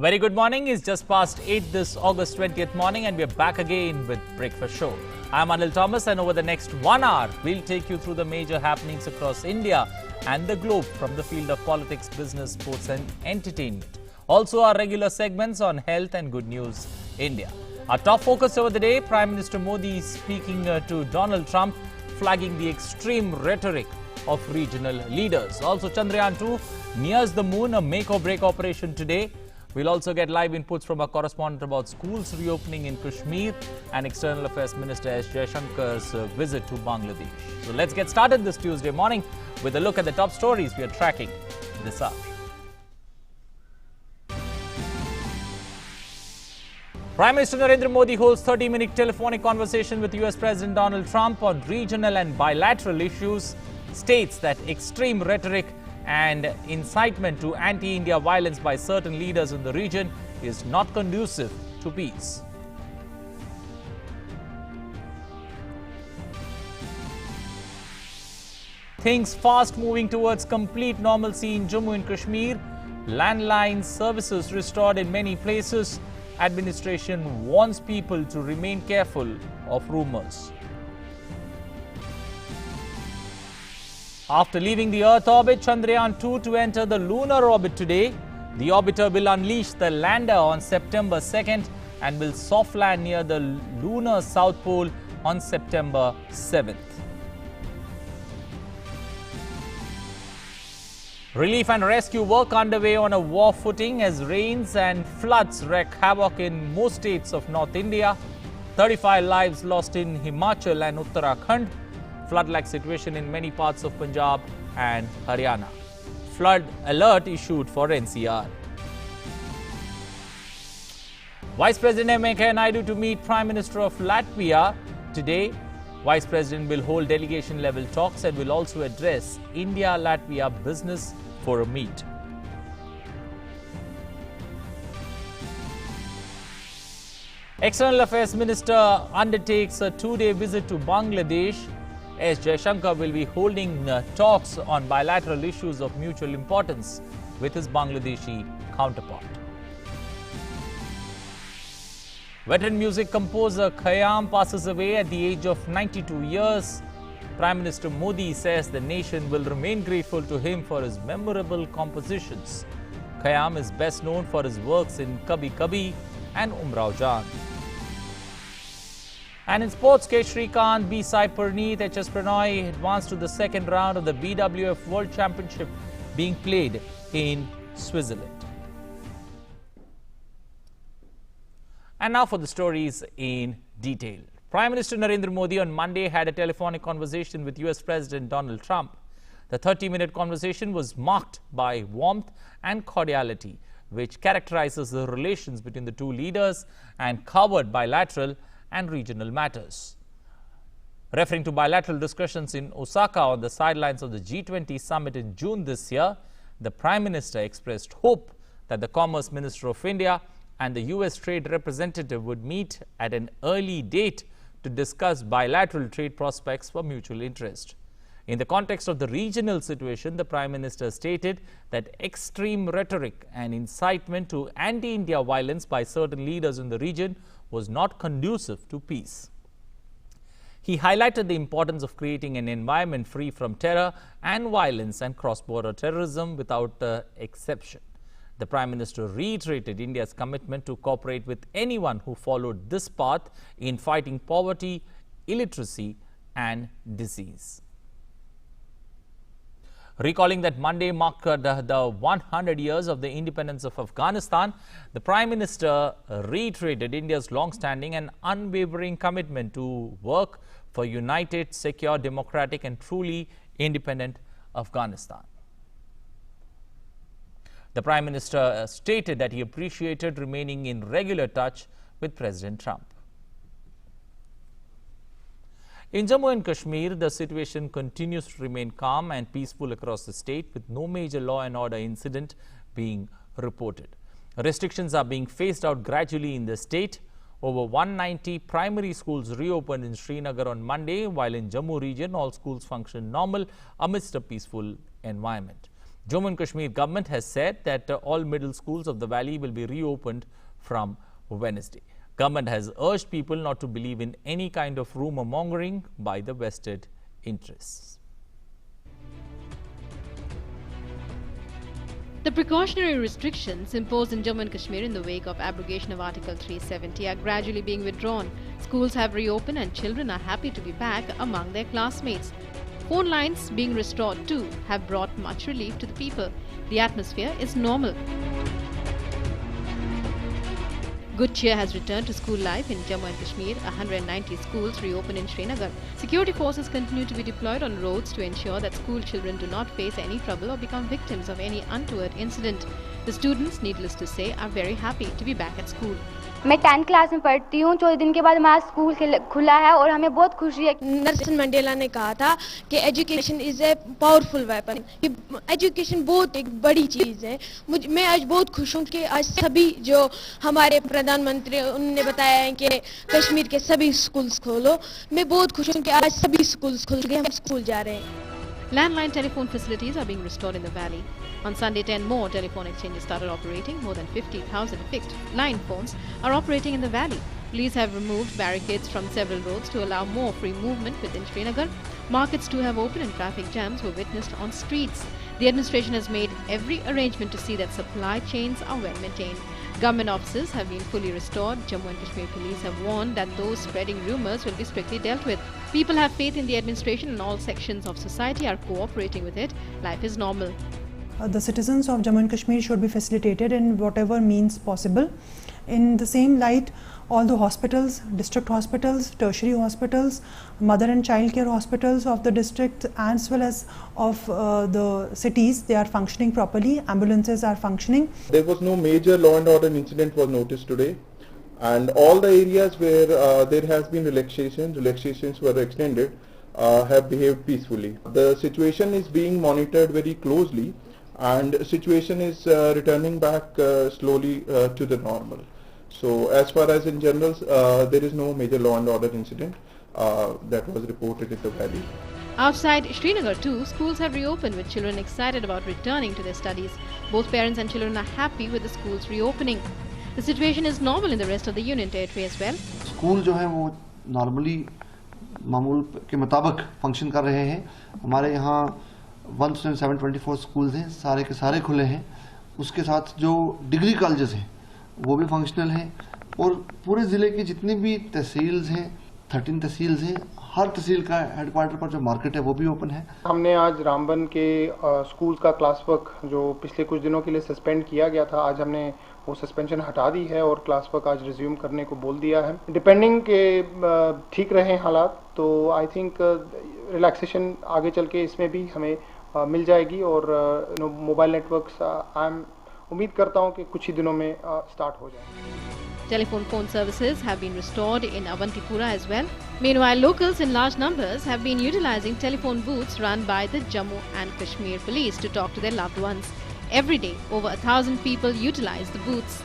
A very good morning. It's just past 8 this August 20th morning and we're back again with Breakfast Show. I'm Anil Thomas and over the next 1 hour, we'll take you through the major happenings across India and the globe from the field of politics, business, sports and entertainment. Also our regular segments on health and good news India. Our top focus over the day, Prime Minister Modi speaking to Donald Trump, flagging the extreme rhetoric of regional leaders. Also Chandrayaan 2 nears the moon, a make or break operation today. We'll also get live inputs from our correspondent about schools reopening in Kashmir and External Affairs Minister Jaishankar's visit to Bangladesh. So let's get started this Tuesday morning with a look at the top stories we are tracking this hour. Prime Minister Narendra Modi holds 30-minute telephonic conversation with US President Donald Trump on regional and bilateral issues, states that extreme rhetoric and incitement to anti-India violence by certain leaders in the region is not conducive to peace. Things fast moving towards complete normalcy in Jammu and Kashmir. Landline services restored in many places. Administration warns people to remain careful of rumours. After leaving the Earth orbit, Chandrayaan 2 to enter the lunar orbit today. The orbiter will unleash the lander on September 2nd and will soft land near the lunar south pole on September 7th. Relief and rescue work underway on a war footing as rains and floods wreak havoc in most states of North India. 35 lives lost in Himachal and Uttarakhand. Flood-like situation in many parts of Punjab and Haryana. Flood alert issued for NCR. Vice President M. Venkaiah Naidu to meet Prime Minister of Latvia today. Vice President will hold delegation-level talks and will also address India-Latvia Business Forum meet. External Affairs Minister undertakes a two-day visit to Bangladesh. As Jaishankar will be holding talks on bilateral issues of mutual importance with his Bangladeshi counterpart. Veteran music composer Khayyam passes away at the age of 92 years. Prime Minister Modi says the nation will remain grateful to him for his memorable compositions. Khayyam is best known for his works in Kabhi Kabhi and Umrao Jaan. And in sports, K. Srikanth, B. Sai Parneet, H.S. Pranoy advanced to the second round of the BWF World Championship being played in Switzerland. And now for the stories in detail. Prime Minister Narendra Modi on Monday had a telephonic conversation with US President Donald Trump. The 30-minute conversation was marked by warmth and cordiality, which characterizes the relations between the two leaders and covered bilateral and regional matters. Referring to bilateral discussions in Osaka on the sidelines of the G20 summit in June this year, the Prime Minister expressed hope that the Commerce Minister of India and the US Trade Representative would meet at an early date to discuss bilateral trade prospects for mutual interest. In the context of the regional situation, the Prime Minister stated that extreme rhetoric and incitement to anti-India violence by certain leaders in the region was not conducive to peace. He highlighted the importance of creating an environment free from terror and violence and cross-border terrorism without exception. The Prime Minister reiterated India's commitment to cooperate with anyone who followed this path in fighting poverty, illiteracy and disease. Recalling that Monday marked the 100 years of the independence of Afghanistan, the Prime Minister reiterated India's long-standing and unwavering commitment to work for united, secure, democratic and truly independent Afghanistan. The Prime Minister stated that he appreciated remaining in regular touch with President Trump. In Jammu and Kashmir, the situation continues to remain calm and peaceful across the state with no major law and order incident being reported. Restrictions are being phased out gradually in the state. Over 190 primary schools reopened in Srinagar on Monday, while in Jammu region all schools function normal amidst a peaceful environment. Jammu and Kashmir government has said that all middle schools of the valley will be reopened from Wednesday. Government has urged people not to believe in any kind of rumor mongering by the vested interests. The precautionary restrictions imposed in Jammu and Kashmir in the wake of abrogation of Article 370 are gradually being withdrawn. Schools have reopened and children are happy to be back among their classmates. Phone lines being restored too have brought much relief to the people. The atmosphere is normal. Good cheer has returned to school life in Jammu and Kashmir. 190 schools reopened in Srinagar. Security forces continue to be deployed on roads to ensure that school children do not face any trouble or become victims of any untoward incident. The students, needless to say, are very happy to be back at school. मैं 10th class में पढ़ती हूँ। 14 दिन के बाद हमारा school खुला है और हमें बहुत खुशी है। नेल्सन मंडेला ने कहा था कि education is a powerful weapon. Education बहुत एक बड़ी चीज़ है। मैं आज बहुत खुश हूँ कि आज सभी जो हमारे प्रधानमंत्री उन्होंने बताया है कि कश्मीर के सभी स्कूल्स खोलो। मैं बहुत खुश हूँ कि आज सभी स्कूल्स खुल गए, हम स्कूल जा रहे हैं। Landline telephone facilities are being restored in the valley. On Sunday, 10 more telephone exchanges started operating. More than 50,000 fixed line phones are operating in the valley. Police have removed barricades from several roads to allow more free movement within Srinagar. Markets too have opened and traffic jams were witnessed on streets. The administration has made every arrangement to see that supply chains are well maintained. Government offices have been fully restored. Jammu and Kashmir police have warned that those spreading rumours will be strictly dealt with. People have faith in the administration and all sections of society are cooperating with it. Life is normal. The citizens of Jammu and Kashmir should be facilitated in whatever means possible. In the same light, all the hospitals, district hospitals, tertiary hospitals, mother and child care hospitals of the district as well as of the cities, they are functioning properly. Ambulances are functioning. There was no major law and order incident was noticed today, and all the areas where there has been relaxations were extended, have behaved peacefully. The situation is being monitored very closely, and situation is returning back slowly to the normal. So as far as in general, there is no major law and order incident that was reported in the valley. Outside Srinagar too, schools have reopened with children excited about returning to their studies. Both parents and children are happy with the schools reopening. The situation is normal in the rest of the Union Territory as well. School जो है वो normally मामूल के मुताबिक function कर रहे हैं। हमारे यहाँ 1724 स्कूल्स हैं, सारे के सारे खुले हैं। उसके साथ जो डिग्री कॉलेजेस हैं वो भी फंक्शनल हैं और पूरे ज़िले की जितनी भी तहसील्स हैं, 13 तहसील्स हैं, हर तहसील का हेडक्वार्टर पर जो मार्केट है वो भी ओपन है। हमने आज रामबन के स्कूल का क्लास वर्क जो पिछले कुछ दिनों के लिए सस्पेंड किया गया था, आज हमने वो सस्पेंशन हटा दी है और क्लास वर्क आज रिज्यूम करने को बोल दिया है। डिपेंडिंग के ठीक रहे हालात तो आई थिंक रिलैक्सेशन आगे चल के इसमें भी हमें मिल जाएगी और मोबाइल नेटवर्क्स उम्मीद करता हूं कि कुछ ही दिनों में स्टार्ट हो जाए। Telephone phone services have been restored in Avantipura as well. Meanwhile, locals in large numbers have been utilizing telephone booths run by the Jammu and Kashmir police to talk to their loved ones. Every day, over 1,000 people utilize the booths.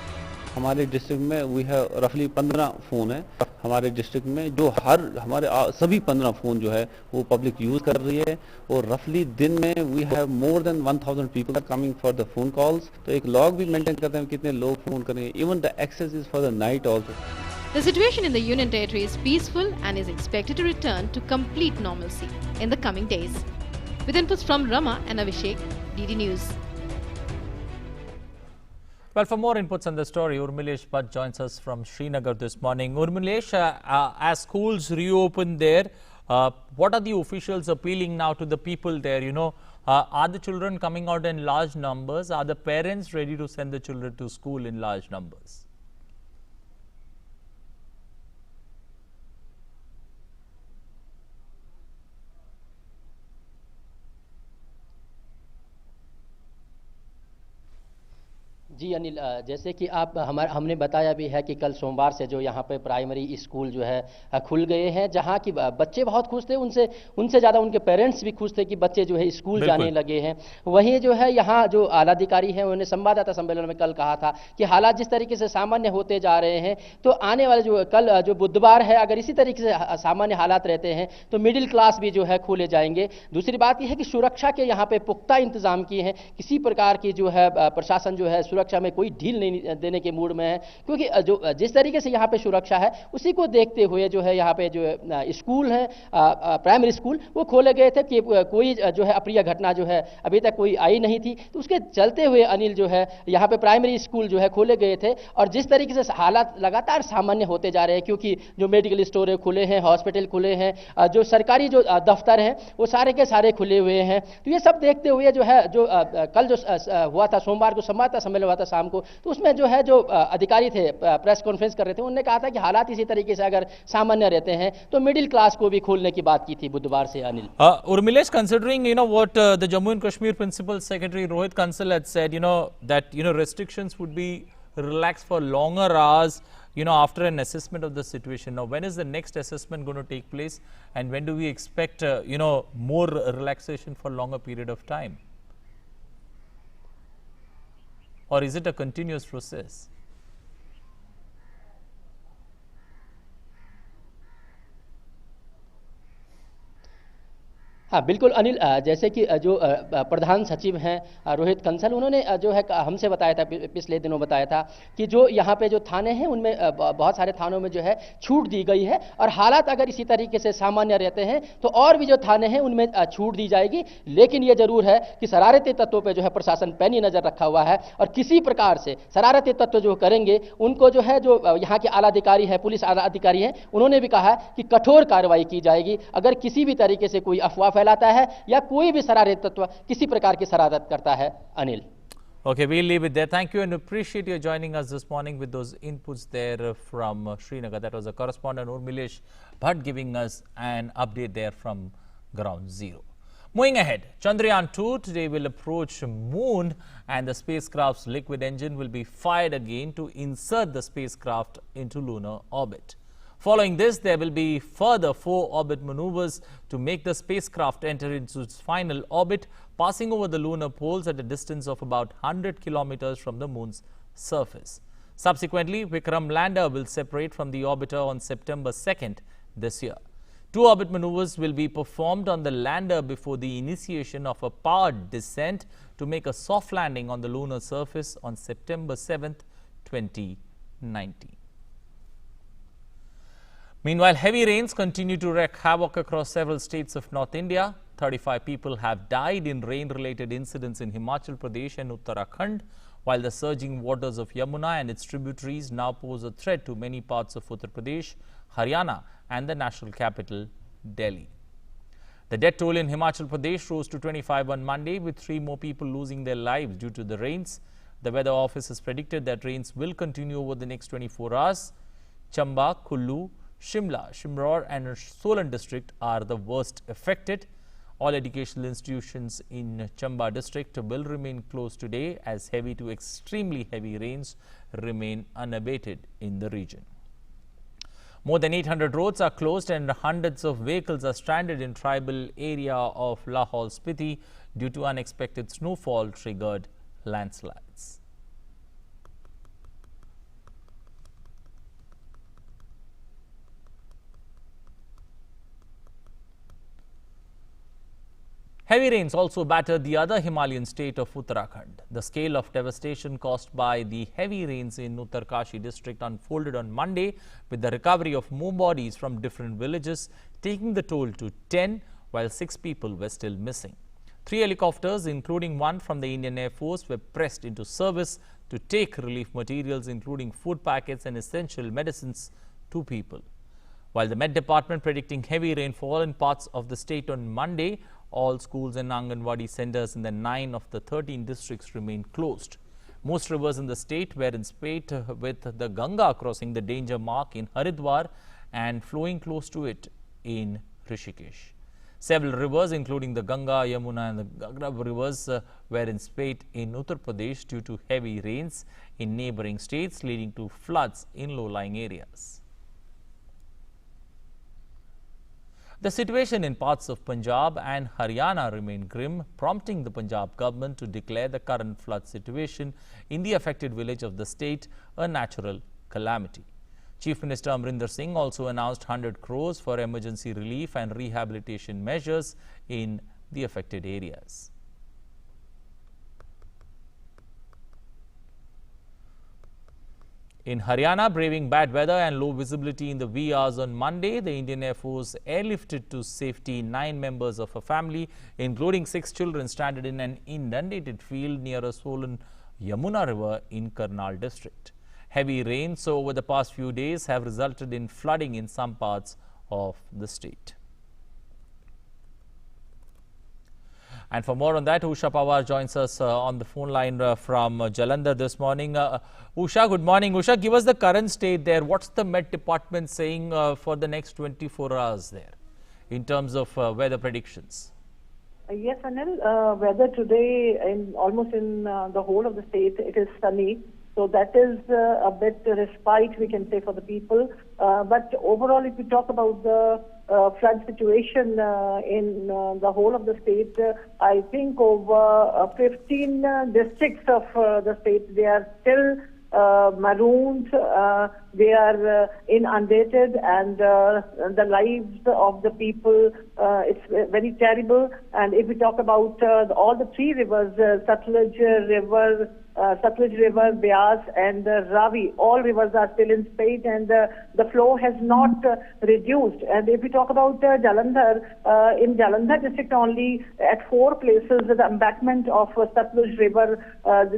हमारे district में we have रफली 15 phone है हमारे district में जो हमारे सभी 15 phone जो है वो पब्लिक यूज़ कर रही है और रफली दिन में we have more than 1000 people are coming for the phone calls. तो एक लॉग भी मेंटेन करते हैं कितने लोग फ़ोन करेंगे। Even the access is for the night also. The situation in the Union Territory is peaceful and is expected to return to complete normalcy in the coming days. With inputs from Rama and Abhishek, DD News. Well, for more inputs on the story, Urmilesh Bhatt joins us from Srinagar this morning. Urmilesh, as schools reopen there, what are the officials appealing now to the people there? You know, are the children coming out in large numbers? Are the parents ready to send the children to school in large numbers? जी अनिल, जैसे कि आप हमने बताया भी है कि कल सोमवार से जो यहाँ पे प्राइमरी स्कूल जो है खुल गए हैं, जहाँ की बच्चे बहुत खुश थे, उनसे ज़्यादा उनके पेरेंट्स भी खुश थे कि बच्चे जो है स्कूल जाने लगे हैं। वहीं जो है यहाँ जो आलाधिकारी हैं उन्होंने संवाददाता सम्मेलन में कल कहा था कि हालात जिस तरीके से सामान्य होते जा रहे हैं, तो आने वाले जो बुधवार है, अगर इसी तरीके से सामान्य हालात रहते हैं तो मिडिल क्लास भी जो है खोले जाएंगे। दूसरी बात यह है कि सुरक्षा के यहाँ पे पुख्ता इंतजाम किए हैं, किसी प्रकार की जो है प्रशासन जो है सुरक्षा में कोई ढील नहीं देने के मूड में है, क्योंकि जो जिस तरीके से यहाँ पे सुरक्षा है उसी को देखते हुए जो है यहाँ पे जो स्कूल है प्राइमरी स्कूल वो खोले गए थे कि कोई जो है अप्रिय घटना जो है अभी तक कोई आई नहीं थी। तो उसके चलते हुए अनिल जो है यहाँ पे प्राइमरी स्कूल जो है खोले गए थे, और जिस तरीके से हालात लगातार सामान्य होते जा रहे हैं, क्योंकि जो मेडिकल स्टोर खुले हैं, हॉस्पिटल खुले हैं, जो सरकारी जो दफ्तर हैं वो सारे के सारे खुले हुए हैं। तो ये सब देखते हुए जो है जो कल जो हुआ था सोमवार को संवाददाता सम्मेलन हुआ था शाम को, तो उसमें जो है जो अधिकारी थे प्रेस कॉन्फ्रेंस कर रहे थे, उन्होंने कहा था कि हालात इसी तरीके से अगर सामान्य रहते हैं तो मिडिल क्लास को भी खोलने की बात की थी बुधवार से Anil. Urmilesh, considering what the Jammu and Kashmir Principal Secretary Rohit Kansal had said, that restrictions would be relaxed for longer hours, after an assessment of the situation. Now, when is the next assessment going to take place, and when do we expect more relaxation for longer period of time? Or is it a continuous process? हाँ बिल्कुल अनिल, जैसे कि जो प्रधान सचिव हैं रोहित कंसल, उन्होंने जो है हमसे बताया था, पिछले दिनों बताया था कि जो यहाँ पे जो थाने हैं उनमें बहुत सारे थानों में जो है छूट दी गई है, और हालात अगर इसी तरीके से सामान्य रहते हैं तो और भी जो थाने हैं उनमें छूट दी जाएगी। लेकिन ये जरूर है कि शरारती तत्वों पर जो है प्रशासन पैनी नज़र रखा हुआ है, और किसी प्रकार से शरारती तत्व जो करेंगे उनको जो है जो यहाँ के आला अधिकारी है, पुलिस आला अधिकारी हैं, उन्होंने भी कहा है कि कठोर कार्रवाई की जाएगी अगर किसी भी तरीके से कोई अफवाह फैलाता है या कोई भी शरारती तत्व किसी प्रकार की शरारत करता है Anil. Okay, we'll leave it there. Thank you and appreciate you joining us this morning with those inputs there from Srinagar. That was a correspondent Urmilesh Bhatt giving us an update there from ground zero. Moving ahead, Chandrayaan-2 today will approach Moon, and the spacecraft's liquid engine will be fired again to insert the spacecraft into lunar orbit. Following this, there will be further 4 orbit maneuvers to make the spacecraft enter into its final orbit, passing over the lunar poles at a distance of about 100 kilometers from the Moon's surface. Subsequently, Vikram lander will separate from the orbiter on September 2nd this year. 2 orbit maneuvers will be performed on the lander before the initiation of a powered descent to make a soft landing on the lunar surface on September 7th, 2019. Meanwhile, heavy rains continue to wreak havoc across several states of North India. 35 people have died in rain-related incidents in Himachal Pradesh and Uttarakhand, while the surging waters of Yamuna and its tributaries now pose a threat to many parts of Uttar Pradesh, Haryana and the national capital, Delhi. The death toll in Himachal Pradesh rose to 25 on Monday, with 3 more people losing their lives due to the rains. The weather office has predicted that rains will continue over the next 24 hours. Chamba, Kullu, Shimla, Shimror and Solan district are the worst affected. All educational institutions in Chamba district will remain closed today as heavy to extremely heavy rains remain unabated in the region. More than 800 roads are closed and hundreds of vehicles are stranded in tribal area of Lahaul Spiti due to unexpected snowfall triggered landslides. Heavy rains also battered the other Himalayan state of Uttarakhand. The scale of devastation caused by the heavy rains in Uttarkashi district unfolded on Monday, with the recovery of more bodies from different villages, taking the toll to 10, while 6 people were still missing. 3 helicopters, including one from the Indian Air Force, were pressed into service to take relief materials, including food packets and essential medicines, to people. While the Met Department predicting heavy rainfall in parts of the state on Monday, all schools and Anganwadi centers in the 9 of the 13 districts remain closed. Most rivers in the state were in spate, with the Ganga crossing the danger mark in Haridwar and flowing close to it in Rishikesh. Several rivers, including the Ganga, Yamuna and the Ganga rivers were in spate in Uttar Pradesh due to heavy rains in neighboring states, leading to floods in low-lying areas. The situation in parts of Punjab and Haryana remained grim, prompting the Punjab government to declare the current flood situation in the affected village of the state a natural calamity. Chief Minister Amrinder Singh also announced 100 crores for emergency relief and rehabilitation measures in the affected areas. In Haryana, braving bad weather and low visibility in the wee hours on Monday, the Indian Air Force airlifted to safety 9 members of a family, including 6 children stranded in an inundated field near a swollen Yamuna river in Karnal district. Heavy rains over the past few days have resulted in flooding in some parts of the state. And for more on that, Usha Pawar joins us on the phone line from Jalandhar this morning. Usha, good morning. Usha, give us the current state there. What's the Met Department saying for the next 24 hours there in terms of weather predictions? Yes, Anil. Weather today, almost in the whole of the state, it is sunny. So that is a bit respite, we can say, for the people. But overall, if we talk about the flood situation in the whole of the state, I think over 15 districts of the state, they are still marooned, they are inundated, and the lives of the people, it's very terrible. And if we talk about all the 3 rivers, Satluj River, Beas and Ravi, all rivers are still in spate, and the flow has not reduced. And if we talk about Jalandhar, in Jalandhar district only, at 4 places, the embankment of Satluj River,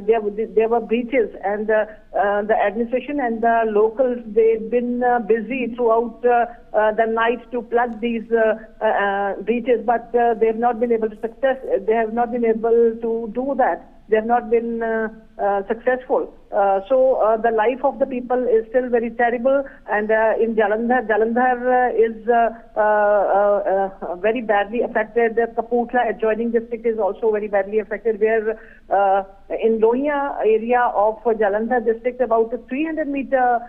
there were breaches, and the administration and the locals, they've been busy throughout the night to plug these breaches, but they have not been able to They have not been able to do that. They have not been successful. So the life of the people is still very terrible, and in Jalandhar is very badly affected. Kapurthala adjoining district is also very badly affected, where in Lohia area of Jalandhar district, about a 300-meter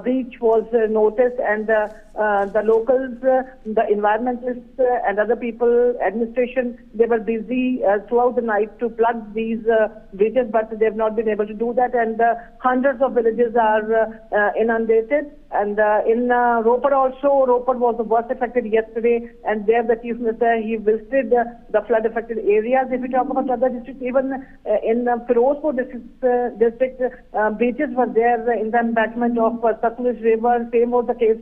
breach was noticed, and the locals, the environmentalists and other people, administration, they were busy throughout the night to plug these breaches, but they have not been able to do that, and hundreds of villages are inundated. And in Ropar also, Ropar was the worst affected yesterday, and there the Chief Minister, he visited the flood affected areas. If we talk about other districts, even in Firozpur district, breaches were there in the embankment of Satluj River. Same was the case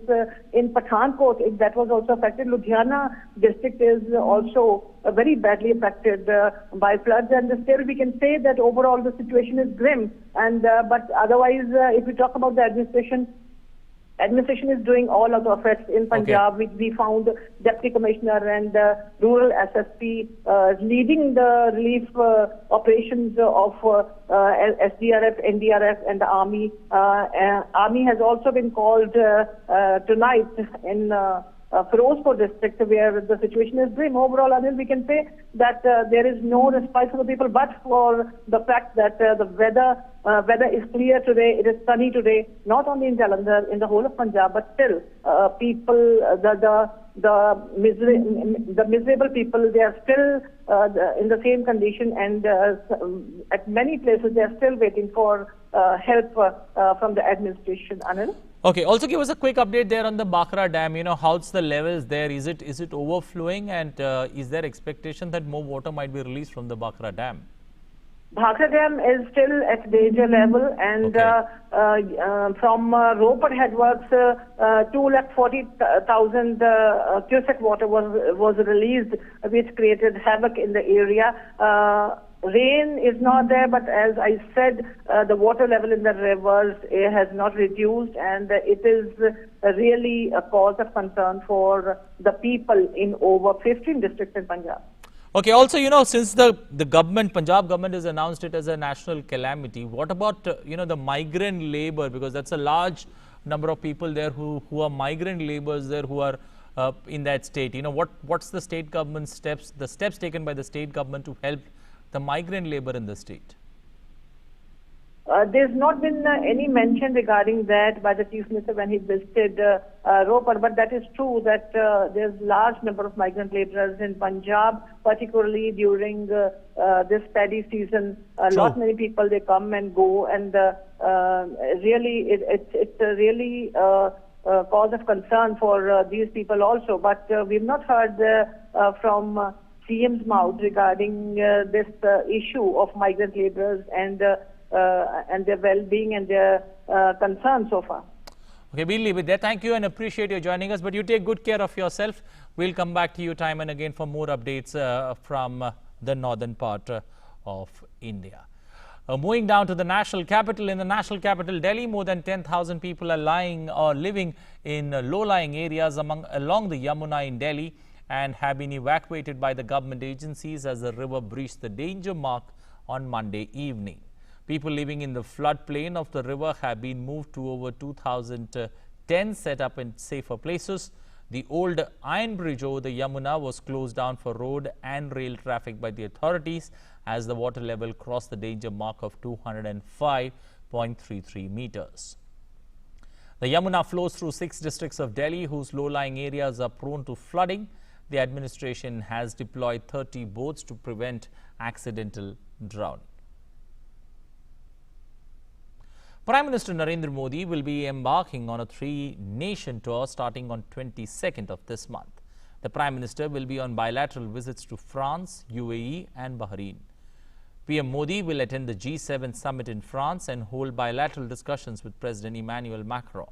in Pathankot, that was also affected. Ludhiana district is also very badly affected by floods, and still we can say that overall the situation is grim. And but otherwise, if we talk about the administration is doing all of the efforts in Punjab. We found Deputy Commissioner and Rural SSP leading the relief operations of SDRF, NDRF and the Army. Army has also been called tonight in Firozpur district, where the situation is grim. Overall, Anil, we can say that there is no respite for the people, but for the fact that the weather is clear today, it is sunny today, not only in Jalandhar, in the whole of Punjab, but still people, the miserable people, they are still in the same condition, and at many places they are still waiting for help from the administration. Anil? Okay, also give us a quick update there on the Bhakra Dam. You know, how's the levels there? Is it overflowing, and is there expectation that more water might be released from the Bhakra Dam? Bhakra Dam is still at danger level, and from Ropar headworks, 240,000 cubic water was released, which created havoc in the area. Rain is not there, but as I said, the water level in the rivers has not reduced, and it is really a cause of concern for the people in over 15 districts in Punjab. Okay, also, you know, since the government, Punjab government has announced it as a national calamity, what about, you know, the migrant labor? Because that's a large number of people there who are migrant laborers there, who are in that state. You know, what's the state government steps taken by the state government to help the migrant labor in the state? There's not been any mention regarding that by the Chief Minister when he visited Ropar, but that is true that there's large number of migrant laborers in Punjab, particularly during this paddy season. Lot many people, they come and go, and really it's really cause of concern for these people also. But we've not heard from CM's mouth regarding this issue of migrant laborers and their well-being and their concerns so far. Okay, we'll leave it there. Thank you and appreciate you joining us. But you take good care of yourself. We'll come back to you time and again for more updates from the northern part of India. Moving down to the national capital. In the national capital, Delhi, more than 10,000 people are living in low-lying areas along the Yamuna in Delhi and have been evacuated by the government agencies as the river breached the danger mark on Monday evening. People living in the floodplain of the river have been moved to over 2,000 tents set up in safer places. The old iron bridge over the Yamuna was closed down for road and rail traffic by the authorities as the water level crossed the danger mark of 205.33 meters. The Yamuna flows through 6 districts of Delhi whose low-lying areas are prone to flooding. The administration has deployed 30 boats to prevent accidental drowning. Prime Minister Narendra Modi will be embarking on a 3-nation tour starting on 22nd of this month. The Prime Minister will be on bilateral visits to France, UAE and Bahrain. PM Modi will attend the G7 summit in France and hold bilateral discussions with President Emmanuel Macron.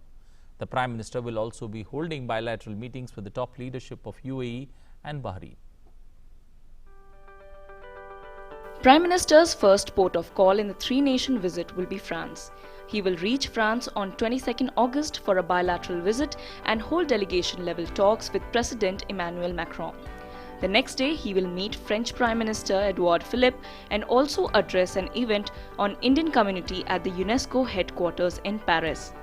The Prime Minister will also be holding bilateral meetings with the top leadership of UAE and Bahrain. Prime Minister's first port of call in the 3-nation visit will be France. He will reach France on 22nd August for a bilateral visit and hold delegation-level talks with President Emmanuel Macron. The next day, he will meet French Prime Minister Edouard Philippe and also address an event on Indian community at the UNESCO headquarters in Paris.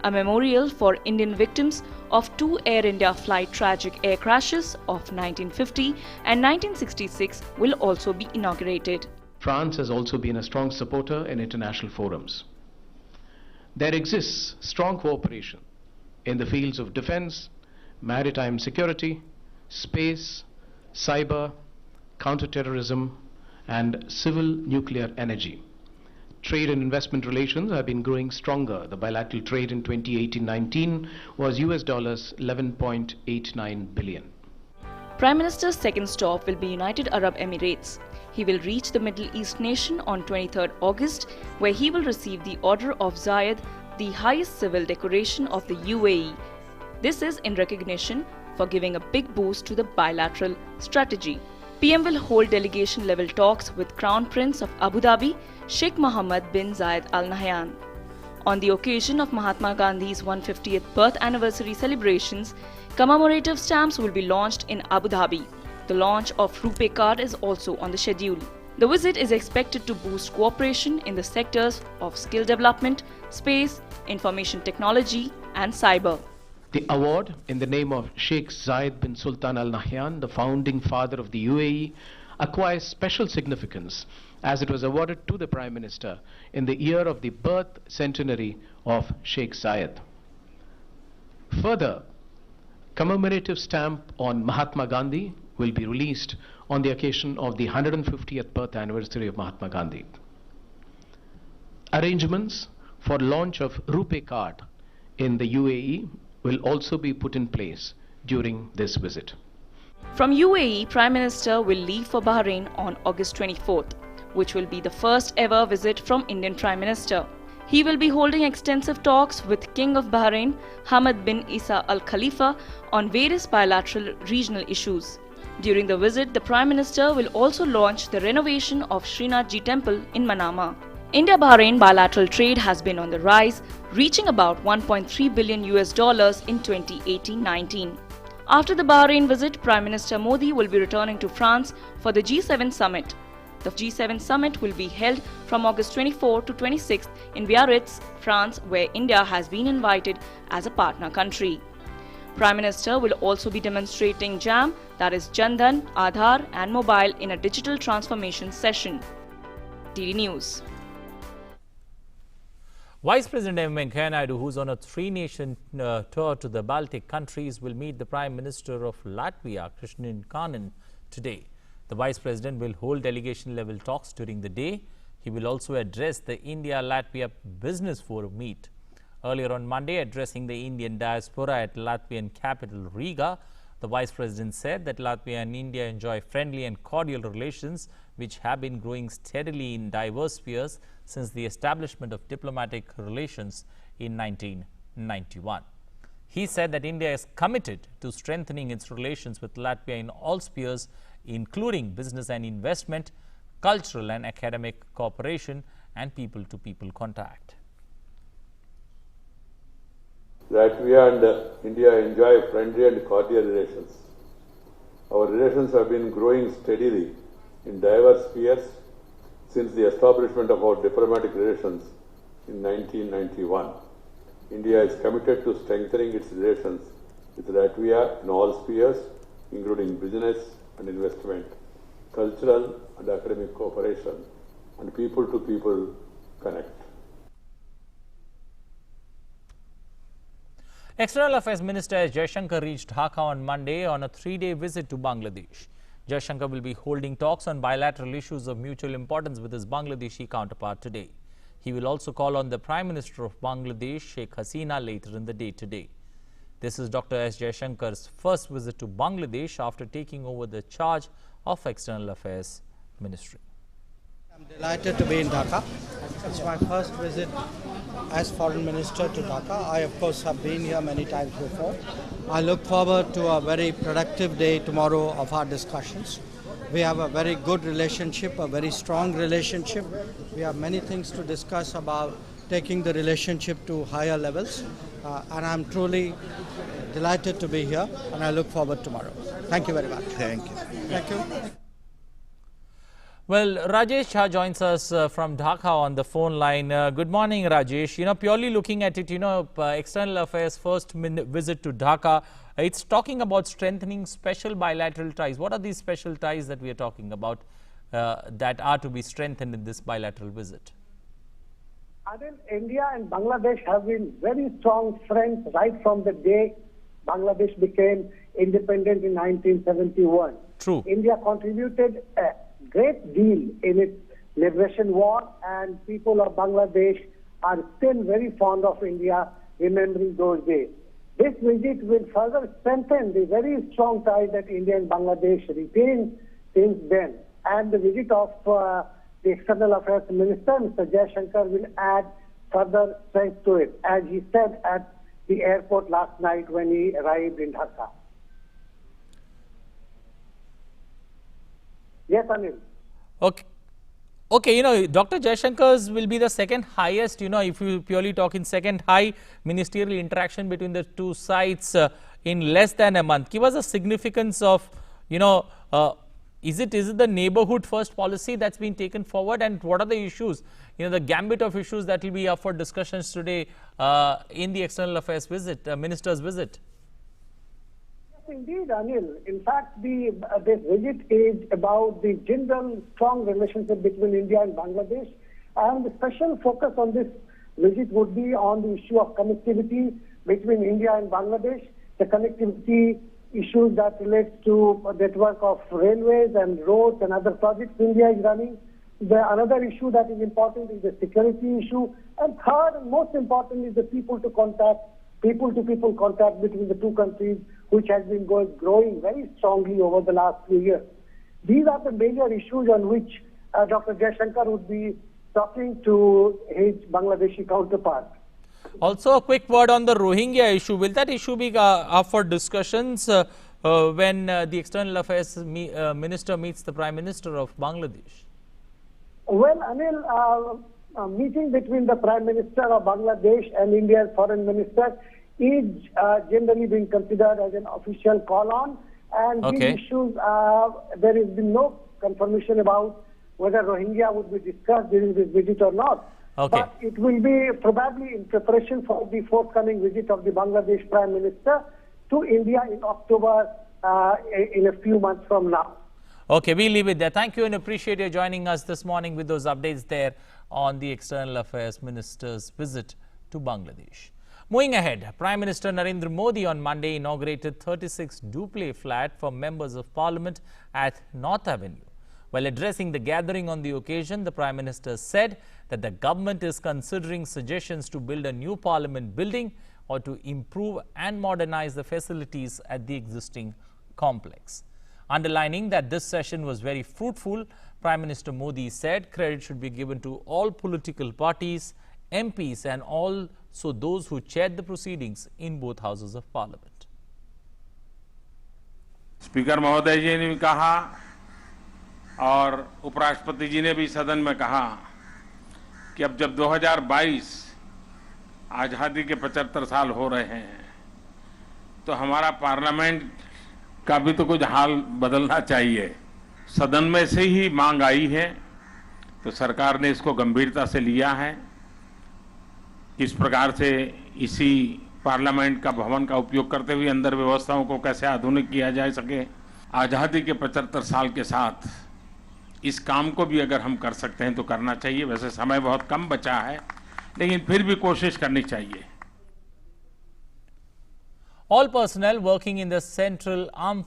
A memorial for Indian victims of 2 Air India flight tragic air crashes of 1950 and 1966 will also be inaugurated. France has also been a strong supporter in international forums. There exists strong cooperation in the fields of defense, maritime security, space, cyber, counterterrorism, and civil nuclear energy. Trade and investment relations have been growing stronger. The bilateral trade in 2018-19 was $11.89 billion. Prime Minister's second stop will be United Arab Emirates. He will reach the Middle East nation on 23rd August, where he will receive the Order of Zayed, the highest civil decoration of the UAE. This is in recognition for giving a big boost to the bilateral strategy. PM will hold delegation-level talks with Crown Prince of Abu Dhabi, Sheikh Mohammed bin Zayed Al Nahyan. On the occasion of Mahatma Gandhi's 150th birth anniversary celebrations, commemorative stamps will be launched in Abu Dhabi. The launch of RuPay card is also on the schedule. The visit is expected to boost cooperation in the sectors of skill development, space, information technology and cyber. The award, in the name of Sheikh Zayed bin Sultan Al Nahyan, the founding father of the UAE, acquires special significance as it was awarded to the Prime Minister in the year of the birth centenary of Sheikh Zayed. Further, commemorative stamp on Mahatma Gandhi will be released on the occasion of the 150th birth anniversary of Mahatma Gandhi. Arrangements for launch of RuPay card in the UAE will also be put in place during this visit. From UAE, Prime Minister will leave for Bahrain on August 24th, which will be the first ever visit from Indian Prime Minister. He will be holding extensive talks with King of Bahrain, Hamad bin Isa Al Khalifa, on various bilateral regional issues. During the visit, the Prime Minister will also launch the renovation of Srinathji Temple in Manama. India-Bahrain bilateral trade has been on the rise, reaching about $1.3 billion in 2018-19. After the Bahrain visit, Prime Minister Modi will be returning to France for the G7 summit. The G7 summit will be held from August 24 to 26 in Biarritz, France, where India has been invited as a partner country. Prime Minister will also be demonstrating JAM, that is Jandan, Aadhaar and Mobile in a digital transformation session. DD News. Vice President M. Venkaiah Naidu, who's on a three-nation tour to the Baltic countries, will meet the Prime Minister of Latvia, Kanan, today. The Vice President will hold delegation-level talks during the day. He will also address the India-Latvia Business Forum meet. Earlier on Monday, addressing the Indian diaspora at Latvian capital Riga, the Vice President said that Latvia and India enjoy friendly and cordial relations which have been growing steadily in diverse spheres since the establishment of diplomatic relations in 1991. He said that India is committed to strengthening its relations with Latvia in all spheres, including business and investment, cultural and academic cooperation, and people-to-people contact. Latvia and India enjoy friendly and cordial relations. Our relations have been growing steadily in diverse spheres since the establishment of our diplomatic relations in 1991. India is committed to strengthening its relations with Latvia in all spheres, including business and investment, cultural and academic cooperation, and people-to-people connect. External Affairs Minister Jaishankar reached Dhaka on Monday on a 3-day visit to Bangladesh. Jaishankar will be holding talks on bilateral issues of mutual importance with his Bangladeshi counterpart today. He will also call on the Prime Minister of Bangladesh, Sheikh Hasina, later in the day today. This is Dr. S. Jaishankar's first visit to Bangladesh after taking over the charge of External Affairs Ministry. I'm delighted to be in Dhaka. It's my first visit as Foreign Minister to Dhaka. I, of course, have been here many times before. I look forward to a very productive day tomorrow of our discussions. We have a very good relationship, a very strong relationship. We have many things to discuss about taking the relationship to higher levels. And I'm truly delighted to be here, and I look forward tomorrow. Thank you very much. Thank you. Thank you. Well, Rajesh Shah joins us from Dhaka on the phone line. Good morning, Rajesh. Purely looking at it, External Affairs first visit to Dhaka, it's talking about strengthening special bilateral ties. What are these special ties that we are talking about that are to be strengthened in this bilateral visit? Adil, India and Bangladesh have been very strong friends right from the day Bangladesh became independent in 1971. True. India contributed a great deal in its liberation war, and people of Bangladesh are still very fond of India, remembering those days. This visit will further strengthen the very strong ties that India and Bangladesh retained since then. And the visit of the External Affairs Minister, Mr. Jaishankar, will add further strength to it, as he said at the airport last night when he arrived in Dhaka. Yes, Anil. Okay, Dr. Jaishankar's will be the second highest, if you purely talk in second high ministerial interaction between the two sides in less than a month. Give us a significance of, is it the neighborhood first policy that's been taken forward, and what are the issues, the gambit of issues that will be up for discussions today in the External Affairs visit, minister's visit? Indeed, Anil. In fact, this visit is about the general strong relationship between India and Bangladesh, and the special focus on this visit would be on the issue of connectivity between India and Bangladesh, the connectivity issues that relates to a network of railways and roads and other projects India is running. Another issue that is important is the security issue, and third and most important is the people-to-people contact between the two countries, which has been growing very strongly over the last few years. These are the major issues on which Dr. Jaishankar would be talking to his Bangladeshi counterpart. Also, a quick word on the Rohingya issue. Will that issue be up for discussions when the External Affairs Minister meets the Prime Minister of Bangladesh? Well, Anil, a meeting between the Prime Minister of Bangladesh and India's Foreign Minister is generally being considered as an official call-on, and these issues, there has been no confirmation about whether Rohingya would be discussed during this visit or not. But it will be probably in preparation for the forthcoming visit of the Bangladesh Prime Minister to India in October in a few months from now. Okay, we'll leave it there. Thank you and appreciate you joining us this morning with those updates there on the External Affairs Minister's visit to Bangladesh. Moving ahead, Prime Minister Narendra Modi on Monday inaugurated 36 duplex flat for members of Parliament at North Avenue. While addressing the gathering on the occasion, the Prime Minister said that the government is considering suggestions to build a new Parliament building or to improve and modernize the facilities at the existing complex. Underlining that this session was very fruitful, Prime Minister Modi said credit should be given to all political parties, MPs and also those who chaired the proceedings in both houses of Parliament. Speaker महोदय जी ने भी कहा और उपराष्ट्रपति जी ने भी सदन में कहा कि अब जब 2022 आज़ादी के 75 साल हो रहे हैं तो हमारा पार्लियामेंट का भी तो कुछ हाल बदलना चाहिए। सदन में से ही मांग आई है तो सरकार ने इसको गंभीरता से लिया है। किस प्रकार से इसी पार्लियामेंट का भवन का उपयोग करते हुए अंदर व्यवस्थाओं को कैसे आधुनिक किया जा सके। आज़ादी के 75 साल के साथ इस काम को भी अगर हम कर सकते हैं तो करना चाहिए। वैसे समय बहुत कम बचा है लेकिन फिर भी कोशिश करनी चाहिए। All personnel working in the Central Armed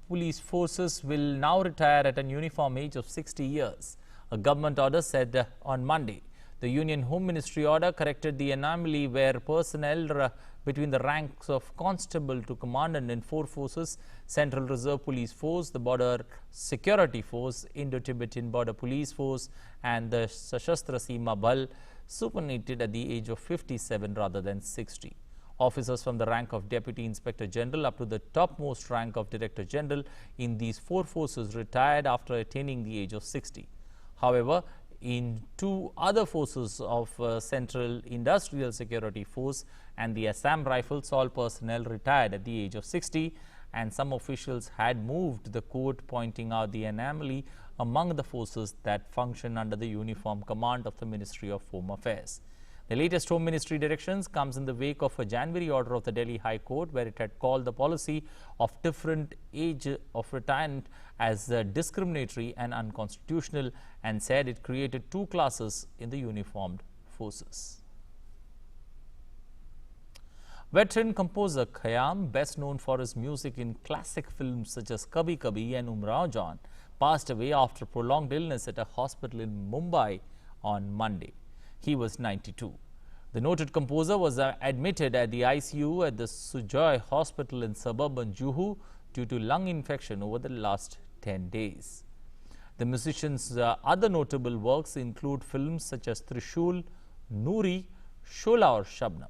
Police Forces will now retire at a uniform age of 60 years. A government order said on Monday. The Union Home Ministry order corrected the anomaly where personnel between the ranks of constable to commandant in 4 forces, Central Reserve Police Force, the Border Security Force, Indo-Tibetan Border Police Force and the Sashastra Seema Bal, superannuated at the age of 57 rather than 60. Officers from the rank of Deputy Inspector General up to the topmost rank of Director General in these 4 forces retired after attaining the age of 60. However, in 2 other forces of Central Industrial Security Force and the Assam Rifles, all personnel retired at the age of 60, and some officials had moved the court, pointing out the anomaly among the forces that function under the uniform command of the Ministry of Home Affairs. The latest Home Ministry directions comes in the wake of a January order of the Delhi High Court, where it had called the policy of different age of retirement as discriminatory and unconstitutional and said it created 2 classes in the uniformed forces. Veteran composer Khayyam, best known for his music in classic films such as Kabhi Kabhi and Umrao Jaan, passed away after prolonged illness at a hospital in Mumbai on Monday. He was 92. The noted composer was admitted at the ICU at the Sujoy Hospital in suburban Juhu due to lung infection over the last 10 days. The musician's other notable works include films such as Trishul, Noori, Shola aur Shabnam.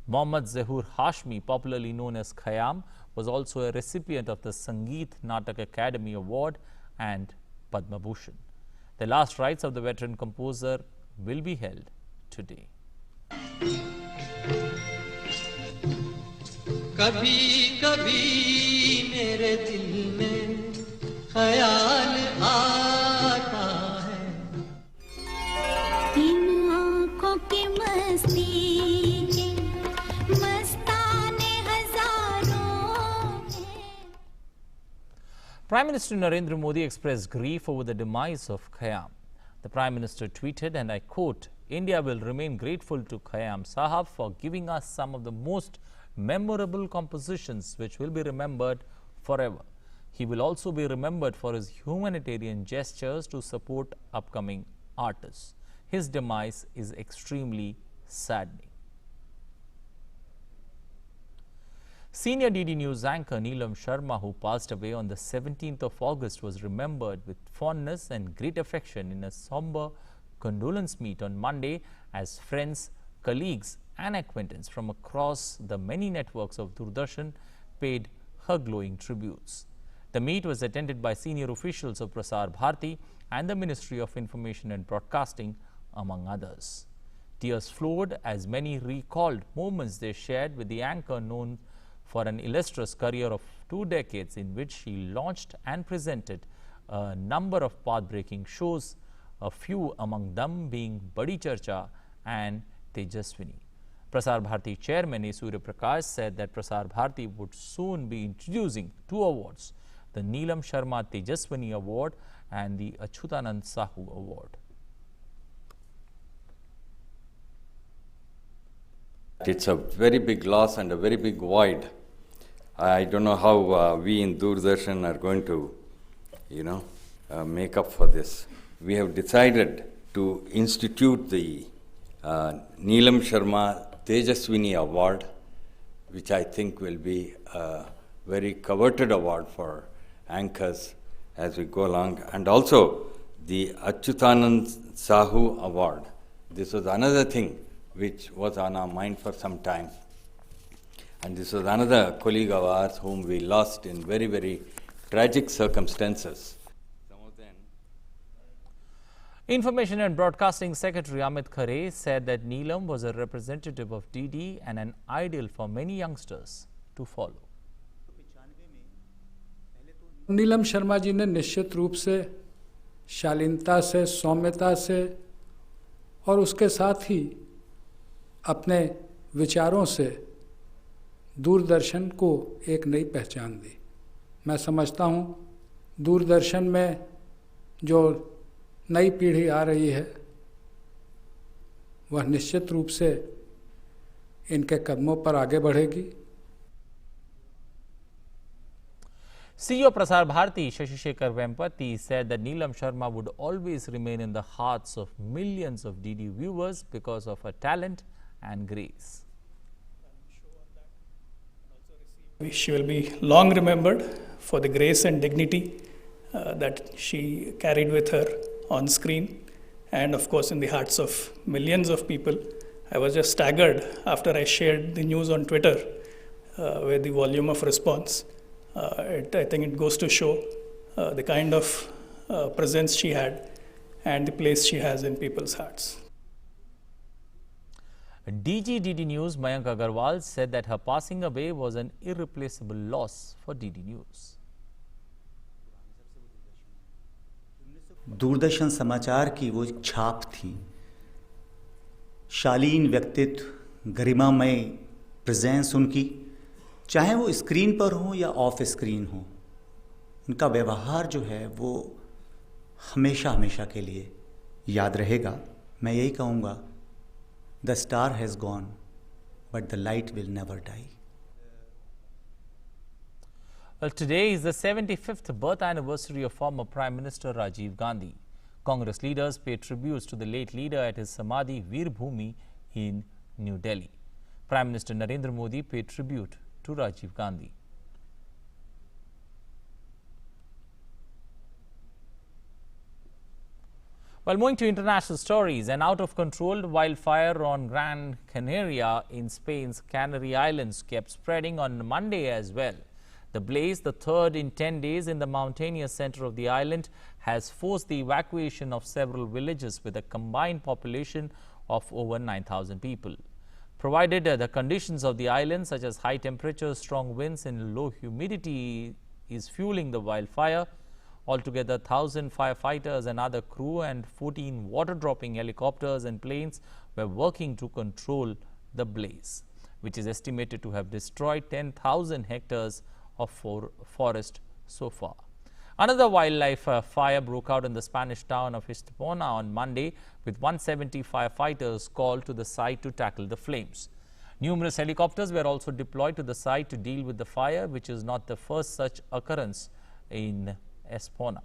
Mohammad Zahur Hashmi, popularly known as Khayyam, was also a recipient of the Sangeet Natak Academy Award and Padma Bhushan. The last rites of the veteran composer will be held today. कभी कभी मेरे दिल में ख्याल आता है इन आँखों की मस्ती के मस्ताने हजारों में. Prime Minister Narendra Modi expressed grief over the demise of Khayyam. The Prime Minister tweeted, and I quote, "India will remain grateful to Khayyam Sahab for giving us some of the most memorable compositions which will be remembered forever. He will also be remembered for his humanitarian gestures to support upcoming artists. His demise is extremely saddening." Senior DD News anchor Neelam Sharma, who passed away on the 17th of August, was remembered with fondness and great affection in a somber condolence meet on Monday as friends, colleagues and acquaintances from across the many networks of Doordarshan paid her glowing tributes. The meet was attended by senior officials of Prasar Bharati and the Ministry of Information and Broadcasting, among others. Tears flowed as many recalled moments they shared with the anchor, known for an illustrious career of 2 decades in which she launched and presented a number of path-breaking shows, a few among them being Badi Charcha and Tejaswini. Prasar Bharati chairman A. Surya Prakash said that Prasar Bharati would soon be introducing 2 awards, the Neelam Sharma Tejaswini Award and the Achyutanand Sahu Award. It's a very big loss and a very big void. I don't know how we in Doordarshan are going to, make up for this. We have decided to institute the Neelam Sharma Tejaswini Award, which I think will be a very coveted award for anchors as we go along, and also the Achyutanand Sahu Award. This was another thing which was on our mind for some time. And this was another colleague of ours whom we lost in very, very tragic circumstances. Information and Broadcasting Secretary Amit Khare said that Neelam was a representative of DD and an ideal for many youngsters to follow. Neelam Sharma ji ने निश्चित रूप से शालीनता से, सौम्यता से और उसके साथ ही अपने विचारों से दूरदर्शन को एक नई पहचान दी। मैं समझता हूँ दूरदर्शन में जो नई पीढ़ी आ रही है वह निश्चित रूप से इनके कदमों पर आगे बढ़ेगी। CEO Prasar Bharati Shashi Shekhar Vempati said that Neelam Sharma would always remain in the hearts of millions of DD viewers because of her talent and grace. She will be long remembered for the grace and dignity that she carried with her on screen and of course in the hearts of millions of people. I was just staggered after I shared the news on Twitter with the volume of response. I think it goes to show the kind of presence she had and the place she has in people's hearts. DG DD News Mayank Agarwal said that her passing away was an irreplaceable loss for DD News. Doordarshan समाचार की वो छाप थी, शालीन व्यक्तित्व, गरिमामय presence उनकी, चाहे वो स्क्रीन पर हो या ऑफ स्क्रीन हो, उनका व्यवहार जो है वो हमेशा हमेशा के लिए याद रहेगा। मैं यही कहूँगा, the star has gone, but the light will never die. Well, today is the 75th birth anniversary of former Prime Minister Rajiv Gandhi. Congress leaders paid tributes to the late leader at his Samadhi Veer Bhumi in New Delhi. Prime Minister Narendra Modi paid tribute to Rajiv Gandhi. Well, moving to international stories, an out-of-control wildfire on Gran Canaria in Spain's Canary Islands kept spreading on Monday as well. The blaze, the third in 10 days in the mountainous center of the island, has forced the evacuation of several villages with a combined population of over 9,000 people. Provided the conditions of the island, such as high temperatures, strong winds and low humidity is fueling the wildfire, altogether 1,000 firefighters and other crew and 14 water-dropping helicopters and planes were working to control the blaze, which is estimated to have destroyed 10,000 hectares of forest so far. Another wildlife fire broke out in the Spanish town of Estepona on Monday, with 170 firefighters called to the site to tackle the flames. Numerous helicopters were also deployed to the site to deal with the fire, which is not the first such occurrence in Estepona.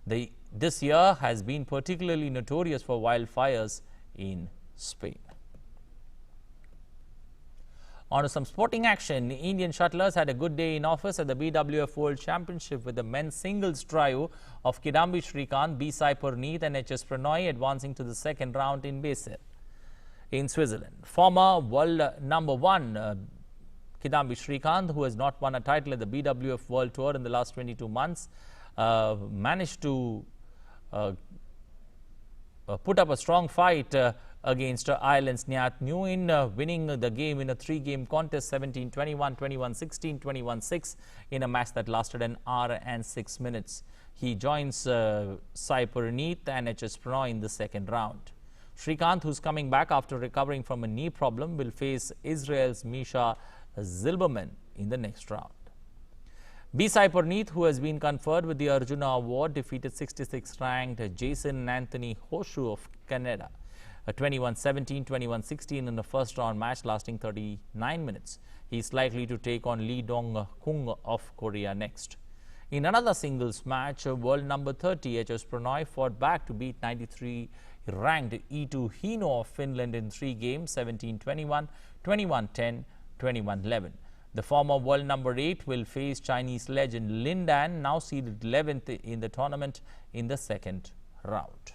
This year has been particularly notorious for wildfires in Spain. On to some sporting action. Indian shuttlers had a good day in office at the BWF World Championship with the men's singles trio of Kidambi Srikanth, B. Sai Parneet and H.S. Pranoy advancing to the second round in Basel in Switzerland. Former world number 1 Kidambi Srikanth, who has not won a title at the BWF World Tour in the last 22 months, managed to put up a strong fight against Ireland's Nyat Nguyen, winning the game in a 3-game contest, 17-21, 21-16, 21-6 in a match that lasted an hour and 6 minutes. He joins Sai Parneet and H.S. Pranoy in the second round. Srikanth, who's coming back after recovering from a knee problem, will face Israel's Misha Zilberman in the next round. B-Sai Parneet, who has been conferred with the Arjuna Award, defeated 66th ranked Jason Anthony Hoshu of Canada, a 21-17, 21-16 in the first round match lasting 39 minutes. He is likely to take on Lee Dong-kung of Korea next. In another singles match, world number 30 H.S. Prannoy fought back to beat 93 ranked Eetu Hino of Finland in 3 games, 17-21, 21-10, 21-11. The former world number 8 will face Chinese legend Lin Dan, now seeded 11th in the tournament, in the second round.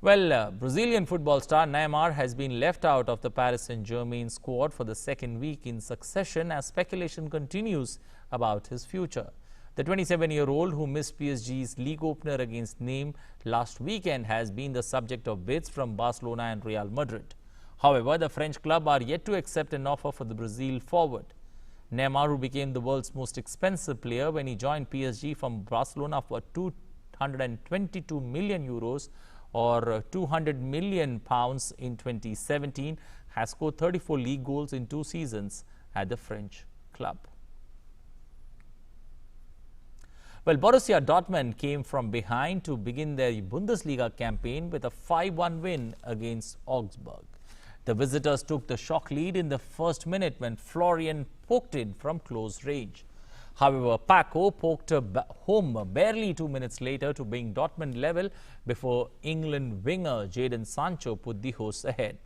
Well, Brazilian football star Neymar has been left out of the Paris Saint-Germain squad for the second week in succession as speculation continues about his future. The 27-year-old, who missed PSG's league opener against Neymar last weekend, has been the subject of bids from Barcelona and Real Madrid. However, the French club are yet to accept an offer for the Brazil forward. Neymar, who became the world's most expensive player when he joined PSG from Barcelona for 222 million euros or 200 million pounds in 2017, has scored 34 league goals in 2 seasons at the French club. Well, Borussia Dortmund came from behind to begin their Bundesliga campaign with a 5-1 win against Augsburg. The visitors took the shock lead in the first minute when Florian poked in from close range. However, Paco poked home barely 2 minutes later to bring Dortmund level before England winger Jadon Sancho put the hosts ahead.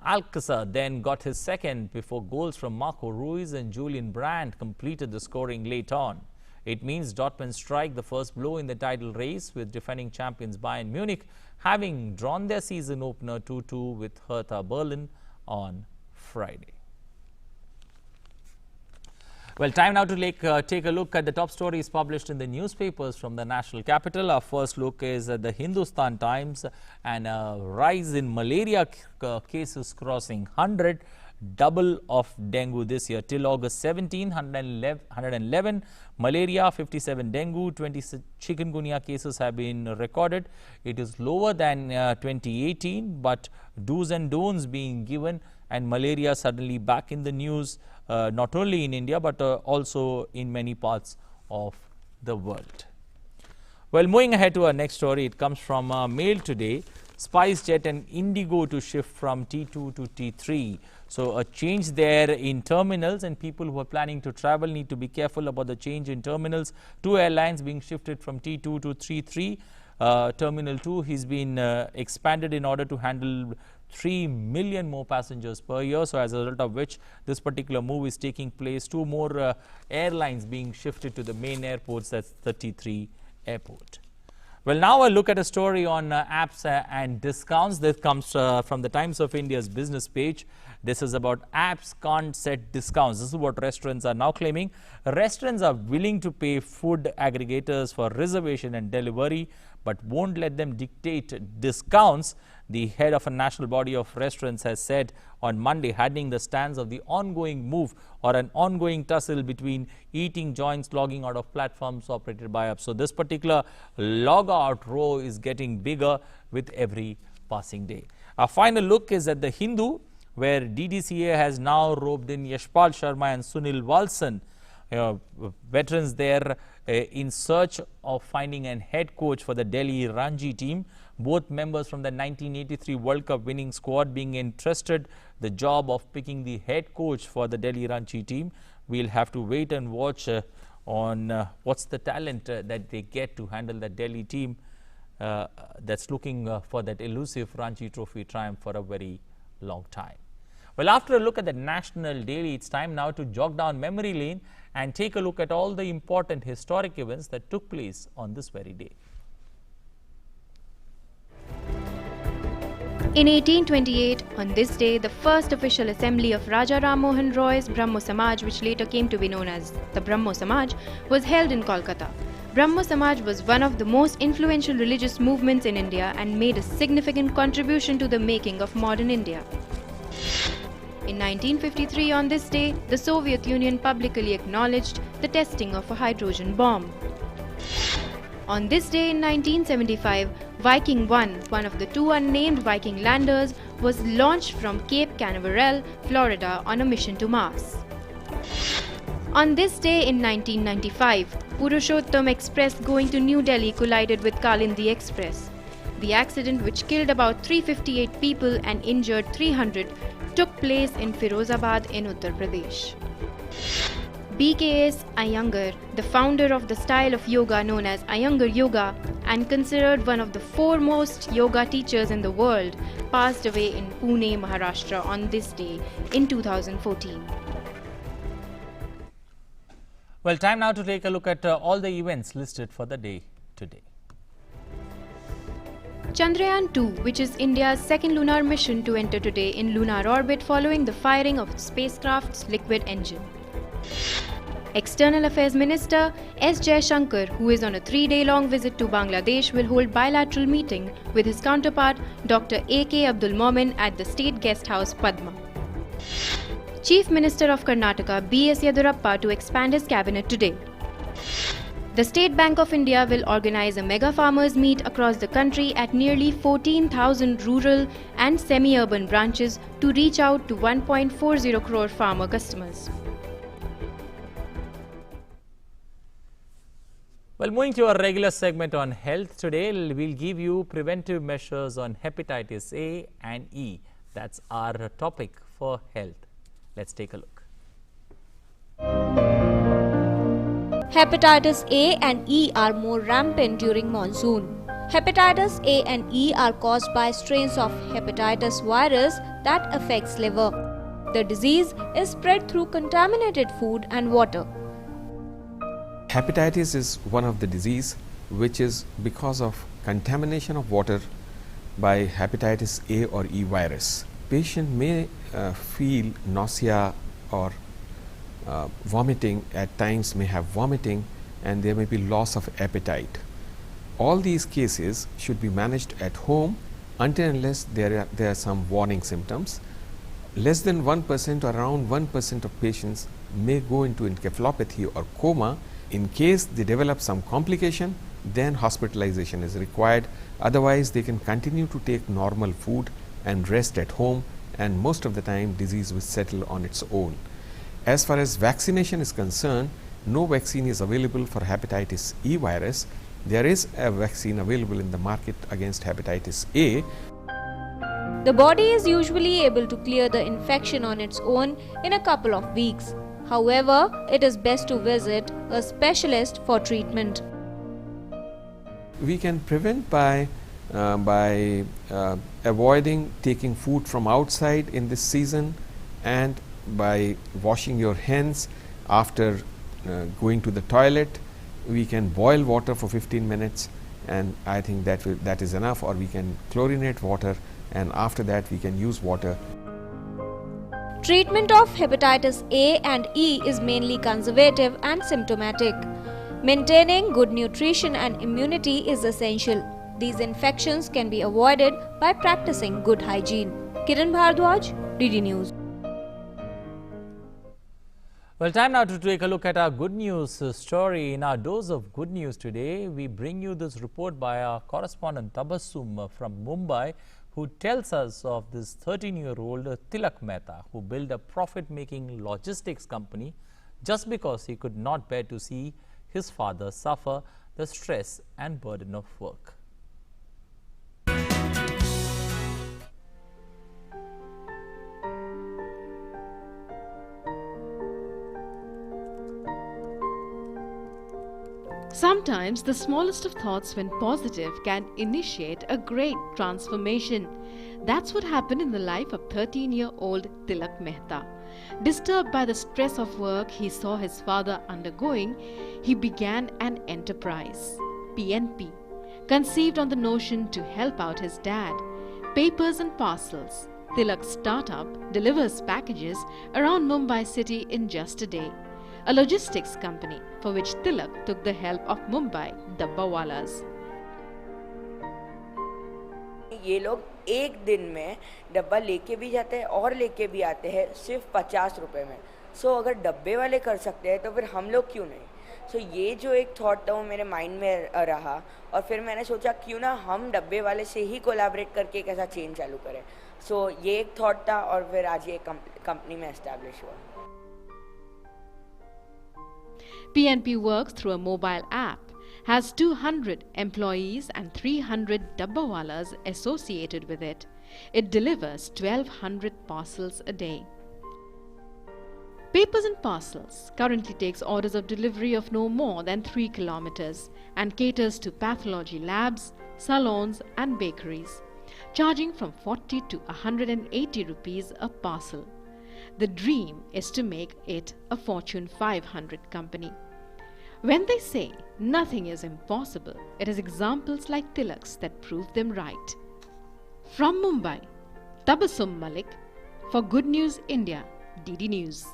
Alcácer then got his second before goals from Marco Ruiz and Julian Brandt completed the scoring late on. It means Dortmund strike the first blow in the title race, with defending champions Bayern Munich having drawn their season opener 2-2 with Hertha Berlin on Friday. Well, time now to take a look at the top stories published in the newspapers from the national capital. Our first look is at the Hindustan Times, and a rise in malaria cases crossing 100. Double of dengue this year. Till August 17, 111 malaria, 57 dengue, 20 chikungunya cases have been recorded. It is lower than 2018, but do's and don'ts being given, and malaria suddenly back in the news, not only in India but also in many parts of the world. Well, moving ahead to our next story, it comes from Mail today. SpiceJet and Indigo to shift from T2 to T3. So a change there in terminals, and people who are planning to travel need to be careful about the change in terminals. 2 airlines being shifted from T2 to T3. Terminal 2 has been expanded in order to handle 3 million more passengers per year. So as a result of which this particular move is taking place. 2 more airlines being shifted to the main airports, that's the T3 airport. Well, now a look at a story on apps and discounts. This comes from the Times of India's business page. This is about apps can't set discounts. This is what restaurants are now claiming. Restaurants are willing to pay food aggregators for reservation and delivery, but won't let them dictate discounts. The head of a national body of restaurants has said on Monday, handling the stance of the ongoing move or an ongoing tussle between eating joints logging out of platforms operated by apps. So this particular log out row is getting bigger with every passing day. Our final look is at the Hindu, where DDCA has now roped in Yashpal Sharma and Sunil Walson, veterans there in search of finding a head coach for the Delhi Ranji team. Both members from the 1983 World Cup winning squad being entrusted the job of picking the head coach for the Delhi Ranji team. We'll have to wait and watch on what's the talent that they get to handle the Delhi team that's looking for that elusive Ranji Trophy triumph for a very long time. Well, after a look at the National Daily, it's time now to jog down memory lane and take a look at all the important historic events that took place on this very day. In 1828, on this day, the first official assembly of Raja Ram Mohan Roy's Brahmo Samaj, which later came to be known as the Brahmo Samaj, was held in Kolkata. Brahmo Samaj was one of the most influential religious movements in India and made a significant contribution to the making of modern India. In 1953, on this day, the Soviet Union publicly acknowledged the testing of a hydrogen bomb. On this day in 1975, Viking 1, one of the two unnamed Viking landers, was launched from Cape Canaveral, Florida on a mission to Mars. On this day in 1995, Purushottam Express going to New Delhi collided with Kalindi Express. The accident, which killed about 358 people and injured 300, took place in Firozabad in Uttar Pradesh. BKS Iyengar, the founder of the style of yoga known as Iyengar Yoga and considered one of the foremost yoga teachers in the world, passed away in Pune, Maharashtra on this day in 2014. Well, time now to take a look at all the events listed for the day today. Chandrayaan-2, which is India's second lunar mission to enter today in lunar orbit following the firing of its spacecraft's liquid engine. External Affairs Minister S. Jaishankar, who is on a 3-day-long visit to Bangladesh, will hold bilateral meeting with his counterpart Dr. A.K. Abdul Momin at the State Guest House Padma. Chief Minister of Karnataka B.S. Yedurappa to expand his cabinet today. The State Bank of India will organize a mega farmers meet across the country at nearly 14,000 rural and semi-urban branches to reach out to 1.40 crore farmer customers. Well, moving to our regular segment on health, today we'll give you preventive measures on hepatitis A and E. That's our topic for health. Let's take a look. Hepatitis A and E are more rampant during monsoon. Hepatitis A and E are caused by strains of hepatitis virus that affects liver. The disease is spread through contaminated food and water. Hepatitis is one of the disease which is because of contamination of water by hepatitis A or E virus. Patient may feel nausea or vomiting, at times may have vomiting, and there may be loss of appetite. All these cases should be managed at home until unless there are some warning symptoms. Less than 1% or around 1% of patients may go into encephalopathy or coma. In case they develop some complication, then hospitalization is required. Otherwise, they can continue to take normal food and rest at home, and most of the time disease will settle on its own. As far as vaccination is concerned, no vaccine is available for hepatitis E virus. There is a vaccine available in the market against hepatitis A. The body is usually able to clear the infection on its own in a couple of weeks. However, it is best to visit a specialist for treatment. We can prevent by avoiding taking food from outside in this season, and by washing your hands after going to the toilet. We can boil water for 15 minutes, and I think that is enough, or we can chlorinate water, and after that we can use water. Treatment of hepatitis A and E is mainly conservative and symptomatic. Maintaining good nutrition and immunity is essential. These infections can be avoided by practicing good hygiene. Kiran Bhardwaj, DD News. Well, time now to take a look at our good news story. In our dose of good news today, we bring you this report by our correspondent Tabassum from Mumbai, who tells us of this 13-year-old Tilak Mehta, who built a profit-making logistics company just because he could not bear to see his father suffer the stress and burden of work. Sometimes the smallest of thoughts, when positive, can initiate a great transformation. That's what happened in the life of 13-year-old Tilak Mehta. Disturbed by the stress of work he saw his father undergoing, he began an enterprise, PNP, conceived on the notion to help out his dad. Papers and Parcels, Tilak's startup, delivers packages around Mumbai city in just a day. A logistics company for which Tilak took the help of Mumbai Dabbawalas. ये लोग एक दिन में डब्बा लेके भी जाते हैं और लेके भी आते हैं सिर्फ 50 रुपए में. सो अगर डब्बे वाले कर सकते हैं तो फिर हम लोग क्यों नहीं? सो ये जो एक थॉट था वो मेरे माइंड में रहा और फिर मैंने सोचा क्यों ना हम डब्बे वाले से ही कोलैबोरेट करके एक ऐसा चेन चालू करें. सो ये एक थॉट था और फिर आज ये कंपनी में एस्टैब्लिश हुआ. PNP works through a mobile app, has 200 employees and 300 dabbawalas associated with it. It delivers 1,200 parcels a day. Papers and Parcels currently takes orders of delivery of no more than 3 kilometers and caters to pathology labs, salons and bakeries, charging from 40 to 180 rupees a parcel. The dream is to make it a Fortune 500 company. When they say nothing is impossible, it is examples like Tilak's that prove them right. From Mumbai, Tabassum Malik for Good News India, DD News.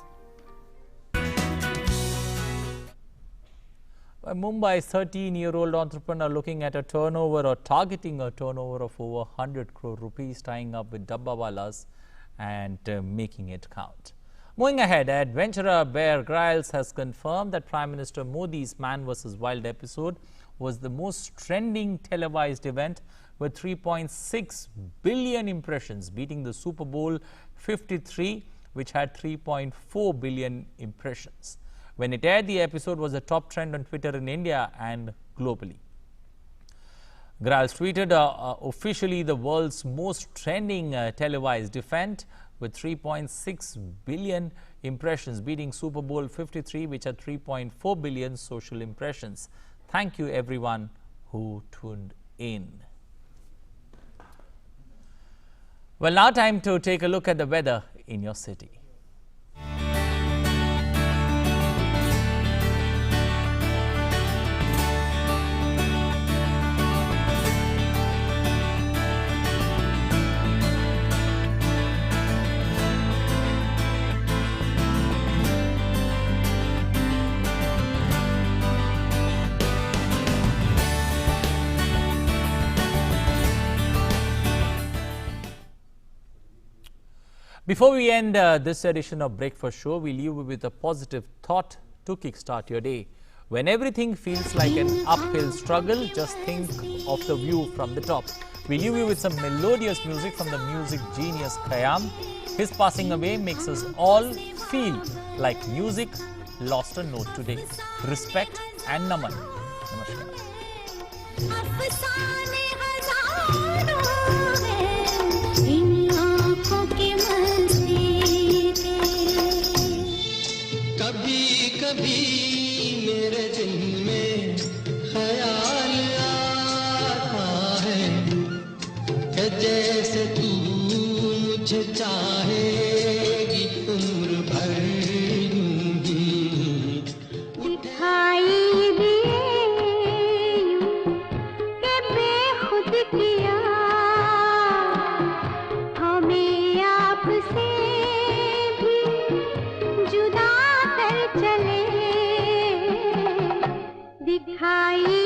A Mumbai's 13-year-old entrepreneur looking at a turnover or targeting a turnover of over 100 crore rupees, tying up with dabbawalas and making it count. Moving ahead, adventurer Bear Grylls has confirmed that Prime Minister Modi's Man vs. Wild episode was the most trending televised event with 3.6 billion impressions, beating the Super Bowl 53, which had 3.4 billion impressions. When it aired, the episode was a top trend on Twitter in India and globally. Grylls tweeted, officially the world's most trending televised event with 3.6 billion impressions, beating Super Bowl 53, which had 3.4 billion social impressions. Thank you everyone who tuned in. Well, now time to take a look at the weather in your city. Before we end this edition of Breakfast Show, we leave you with a positive thought to kickstart your day. When everything feels like an uphill struggle, just think of the view from the top. We leave you with some melodious music from the music genius Khayyam. His passing away makes us all feel like music lost a note today. Respect and naman. Namaskar. कभी कभी मेरे दिल में ख्याल आता है कि जैसे तू मुझे चाहेगी उम्र भर यूं ही दिखाई दिए कि बेखुद किया हमें आपसे जुदा कर चले दिखाई